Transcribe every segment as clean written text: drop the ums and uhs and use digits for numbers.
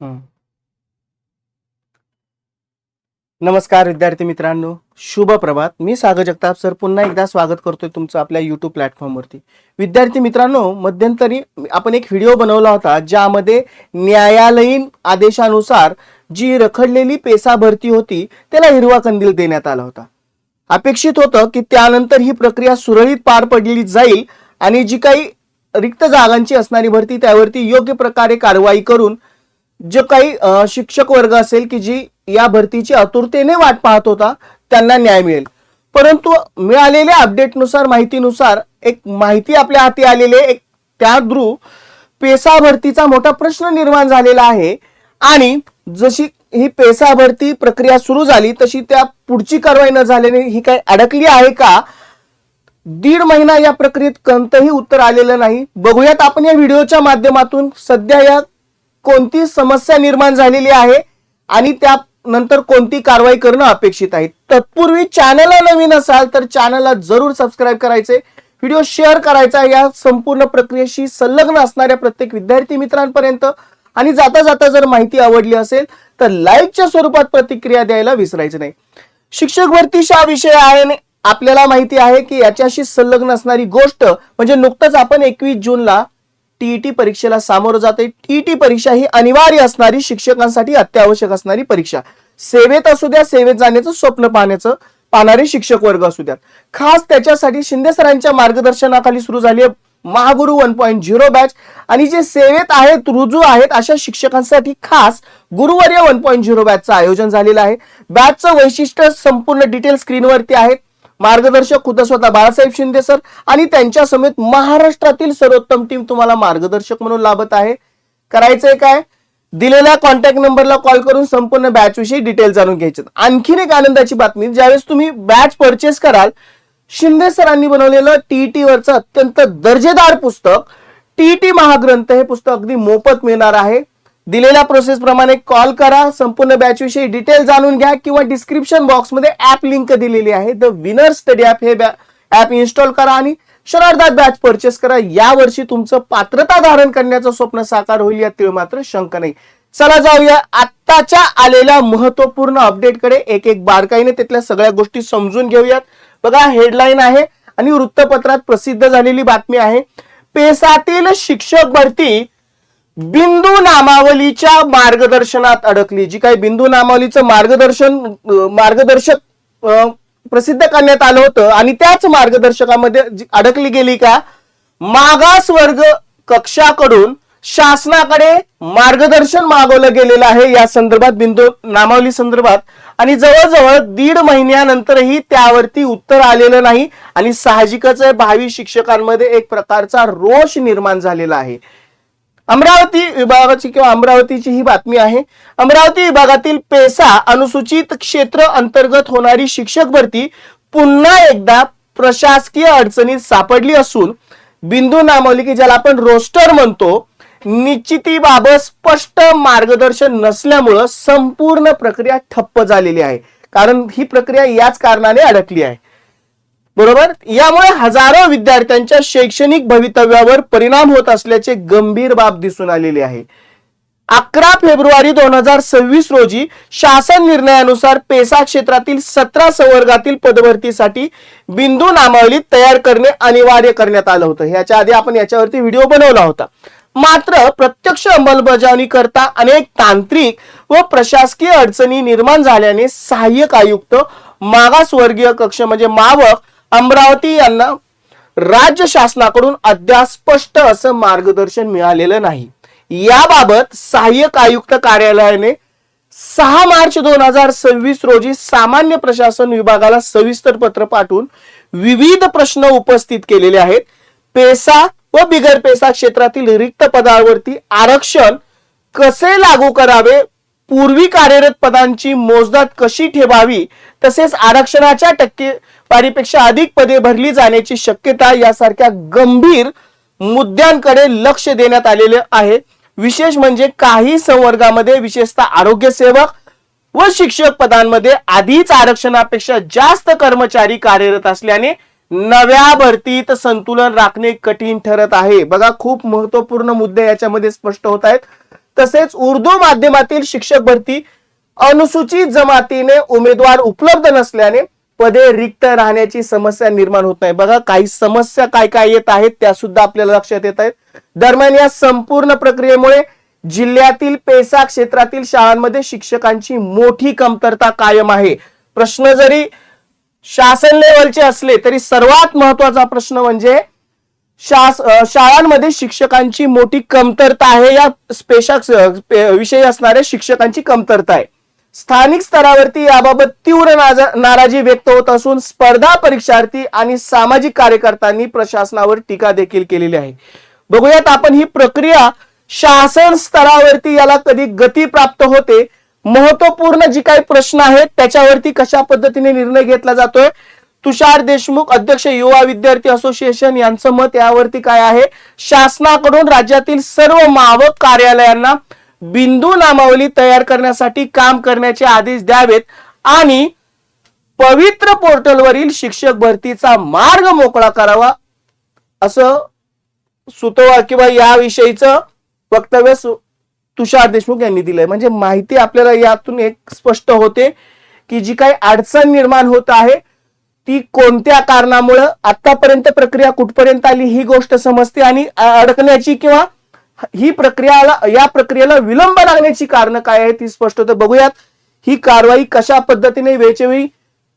हं. नमस्कार विद्यार्थी मित्रांनो, शुभ प्रभात. मी सागर जगताप सर पुन्हा एकदा स्वागत करतोय तुमचं आपल्या YouTube प्लॅटफॉर्मवरती. विद्यार्थी मित्रांनो, मध्यंतरी आपण एक व्हिडिओ बनवला होता ज्यामध्ये न्यायालयीन आदेशानुसार जी रखडलेली पेसा भरती होती त्याला हिरवा कंदील देण्यात आला होता. अपेक्षित होतं की त्यानंतर ही प्रक्रिया सुरळीत पार पडली जाईल आणि जी काही रिक्त जागांची असणारी भरती त्यावरती योग्य प्रकारे कारवाई करून जो काही शिक्षक वर्ग असेल की जी या भरतीची आतुरतेने वाट पाहत होता त्यांना न्याय मिळेल. परंतु मिळालेल्या अपडेटनुसार माहितीनुसार एक माहिती आपल्या हाती आलेली एक त्या पेसा भरतीचा मोठा प्रश्न निर्माण झालेला आहे आणि जशी ही पेसा भरती प्रक्रिया सुरू झाली तशी त्या पुढची कारवाई न झाल्याने ही काय अडकली आहे का. 1.5 महिना या प्रक्रियेत कोणतंही उत्तर आलेलं नाही. बघूयात आपण या व्हिडिओच्या माध्यमातून सध्या या कोणती समस्या निर्माण झालेली आहे आणि त्यानंतर कोणती कारवाई करणं अपेक्षित आहे. तत्पूर्वी चॅनलला नवीन असाल तर चॅनलला जरूर सबस्क्राईब करायचे, व्हिडिओ शेअर करायचा या संपूर्ण प्रक्रियेशी संलग्न असणाऱ्या प्रत्येक विद्यार्थी मित्रांपर्यंत आणि जाता जाता जर माहिती आवडली असेल तर लाईकच्या स्वरूपात प्रतिक्रिया द्यायला विसरायचं नाही. शिक्षक भरतीचा विषय आहे आपल्याला माहिती आहे की याच्याशी संलग्न असणारी गोष्ट म्हणजे नुकतंच आपण 21 जूनला टीईटी परीक्षेला सामोरं जाते. टीईटी परीक्षा ही अनिवार्य असणारी शिक्षकांसाठी अत्यावश्यक असणारी परीक्षा. सेवेत असू द्या, सेवेत जाण्याचं स्वप्न पाहणारे शिक्षक वर्ग असू द्यात, खास त्याच्यासाठी शिंदे सरांच्या मार्गदर्शनाखाली सुरू झाली आहे महागुरु 1.0 बॅच आणि जे सेवेत आहेत रुजू आहेत अशा शिक्षकांसाठी खास गुरुवर्य 1.0 बॅचचं आयोजन झालेलं आहे. बॅचचं वैशिष्ट्य संपूर्ण डिटेल स्क्रीनवरती आहेत. मार्गदर्शक खुद्द स्वतः बाळासाहेब शिंदे सर आणि त्यांच्या समेत महाराष्ट्रातील सर्वोत्तम टीम तुम्हाला मार्गदर्शक म्हणून लाभत आहे. करायचंय काय, दिलेल्या कॉन्टॅक्ट नंबरला कॉल करून संपूर्ण बॅच विषयी डिटेल जाणून घ्यायचे. आणखीन एक आनंदाची बातमी, ज्यावेळेस तुम्ही बॅच परचेस कराल शिंदे सरांनी बनवलेलं टीईटी वरचं अत्यंत दर्जेदार पुस्तक टीईटी महाग्रंथ हे पुस्तक अगदी मोफत मिळणार आहे. दिलेल्या प्रोसेस प्रमाणे कॉल करा, संपूर्ण बॅच विषयी डिटेल जाणून घ्या किंवा डिस्क्रिप्शन बॉक्स मध्ये ऍप लिंक दिलेली आहे द विनर स्टडी ऍप हे ऍप इन्स्टॉल करा आणि क्षणार्धात बॅच परचेस करा. या वर्षी तुमचं पात्रता धारण करण्याचं स्वप्न साकार होईल यात मात्र शंका नाही. चला जाऊया आत्ताच्या आलेल्या महत्वपूर्ण अपडेटकडे. एक एक बारकाईने तिथल्या सगळ्या गोष्टी समजून घेऊयात. बघा, हेडलाईन आहे आणि वृत्तपत्रात प्रसिद्ध झालेली बातमी आहे. पेसातील शिक्षक भरती बिंदू नामावलीच्या मार्गदर्शनात अडकली. जी काही बिंदू नामावलीचं मार्गदर्शक प्रसिद्ध करण्यात आलं होतं आणि त्याच मार्गदर्शकामध्ये अडकली गेली का. मागास वर्ग कक्षाकडून शासनाकडे मार्गदर्शन मागवलं गेलेलं आहे या संदर्भात, बिंदू नामावली संदर्भात, आणि जवळजवळ 1.5 महिन्यानंतरही त्यावरती उत्तर आलेलं नाही आणि साहजिकच आहे भावी शिक्षकांमध्ये एक प्रकारचा रोष निर्माण झालेला आहे. अमरावती विभागाची किंवा अमरावतीची ही बातमी आहे. अमरावती विभागातील पेसा अनुसूचित क्षेत्र अंतर्गत होणारी शिक्षक भरती पुन्हा एकदा प्रशासकीय अडचणीत सापडली असून बिंदू नामावली की ज्याला आपण रोस्टर म्हणतो निश्चितीबाबत स्पष्ट मार्गदर्शन नसल्यामुळं संपूर्ण प्रक्रिया ठप्प झालेली आहे. कारण ही प्रक्रिया याच कारणाने अडकली आहे, बरोबर. यामुळे हजारो विद्यार्थ्यांच्या शैक्षणिक भवितव्यावर परिणाम होत असल्याचे गंभीर बाब दिसून आलेली आहे. 11 फेब्रुवारी 2026 रोजी शासन निर्णयानुसार पेसा क्षेत्रातील 17 संवर्गातील पदभरतीसाठी बिंदू नामावली तयार करणे अनिवार्य करण्यात आलं होतं. ह्याच्या आधी आपण याच्यावरती व्हिडिओ बनवला होता. मात्र प्रत्यक्ष अंमलबजावणी करता अनेक तांत्रिक व प्रशासकीय अडचणी निर्माण झाल्याने सहाय्यक आयुक्त मागासवर्गीय कक्ष म्हणजे मावक अमरावती यांना राज्य शासनाकडून अद्याप स्पष्ट असं मार्गदर्शन मिळालेलं नाही. याबाबत सहाय्यक आयुक्त कार्यालयाने 6 मार्च 2026 रोजी सामान्य प्रशासन विभागाला सविस्तर पत्र पाठवून विविध प्रश्न उपस्थित केलेले आहेत. पेसा व बिगर पेसा क्षेत्रातील रिक्त पदावरती आरक्षण कसे लागू करावे, पूर्वी कार्यरत पदांची मोजदाद कशी ठेवावी, तसेच आरक्षणाच्या टक्केवारीपेक्षा अधिक पदे भरली जाण्याची शक्यता यासारख्या गंभीर मुद्द्यांकडे लक्ष देण्यात आलेले आहे. विशेष म्हणजे काही संवर्गामध्ये विशेषतः आरोग्य सेवक व शिक्षक पदांमध्ये आधीच आरक्षणापेक्षा जास्त कर्मचारी कार्यरत असल्याने नव्या भरतीत संतुलन राखणे कठीण ठरत आहे. बघा, खूप महत्वपूर्ण मुद्दे याच्यामध्ये स्पष्ट होत आहेत. तसेच उर्दू माध्यमातील शिक्षक भरती अनुसूचित जमातीने उमेदवार उपलब्ध नसल्याने पदे रिक्त राहण्याची समस्या निर्माण होत नाही. बघा काही समस्या काय काय येत आहेत त्या सुद्धा आपल्याला लक्षात येत आहेत. दरम्यान या संपूर्ण प्रक्रियेमुळे जिल्ह्यातील पेसा क्षेत्रातील शाळांमध्ये शिक्षकांची मोठी कमतरता कायम आहे. प्रश्न जरी शासन लेवलचे असले तरी सर्वात महत्वाचा प्रश्न म्हणजे शाळांमध्ये शिक्षकांची मोठी कमतरता आहे. या विषयी असणाऱ्या शिक्षकांची कमतरता आहे. स्थानिक स्तरावरती याबाबत तीव्र नाराजी व्यक्त होत असून स्पर्धा परीक्षार्थी आणि सामाजिक कार्यकर्त्यांनी प्रशासनावर टीका देखील केलेली आहे. बघूयात आपण ही प्रक्रिया शासन स्तरावरती याला कधी गती प्राप्त होते, महत्वपूर्ण जी काही प्रश्न आहेत त्याच्यावरती कशा पद्धतीने निर्णय घेतला जातोय. तुषार देशमुख अध्यक्ष युवा विद्यार्थी असोसिएशन यांचं मत यावरती काय आहे. शासनाकडून राज्यातील सर्व मावक कार्यालयांना बिंदू नामावली तयार करण्यासाठी काम करण्याचे आदेश द्यावेत आणि पवित्र पोर्टलवरील शिक्षक भरतीचा मार्ग मोकळा करावा असं सुतोवा किंवा याविषयीचं वक्तव्य तुषार देशमुख यांनी दिलंय. म्हणजे माहिती आपल्याला यातून एक स्पष्ट होते की जी काही अडचण निर्माण होत आहे ती कोणत्या कारणामुळे, आतापर्यंत प्रक्रिया कुठपर्यंत आली ही गोष्ट समजते आणि अडकण्याची किंवा ही या प्रक्रियेला विलंब लागण्याची कारण काय आहे ती स्पष्ट होते. बघूयात ही कारवाई कशा पद्धतीने वेळच्यावेळी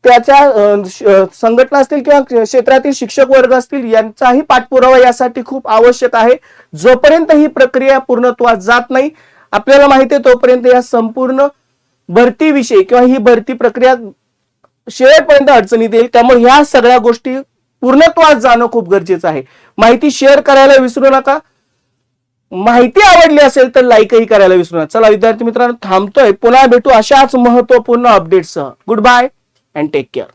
त्याच्या संघटना असतील किंवा क्षेत्रातील शिक्षक वर्ग असतील यांचाही पाठपुरावा यासाठी खूप आवश्यक आहे. जोपर्यंत ही प्रक्रिया पूर्णत्वास जात नाही आपल्याला माहिती आहे तोपर्यंत या संपूर्ण भरतीविषयी किंवा ही भरती प्रक्रिया शेवटपर्यंत अडचणीत येईल. त्यामुळे ह्या सगळ्या गोष्टी पूर्णत्वास जाणं खूप गरजेचं आहे. माहिती शेअर करायला विसरू नका. माहिती आवडली असेल तर लाईकही करायला विसरू नका. चला विद्यार्थी मित्रांनो थांबतोय, पुन्हा भेटू अशाच महत्वपूर्ण अपडेट्ससह. Good bye and take care.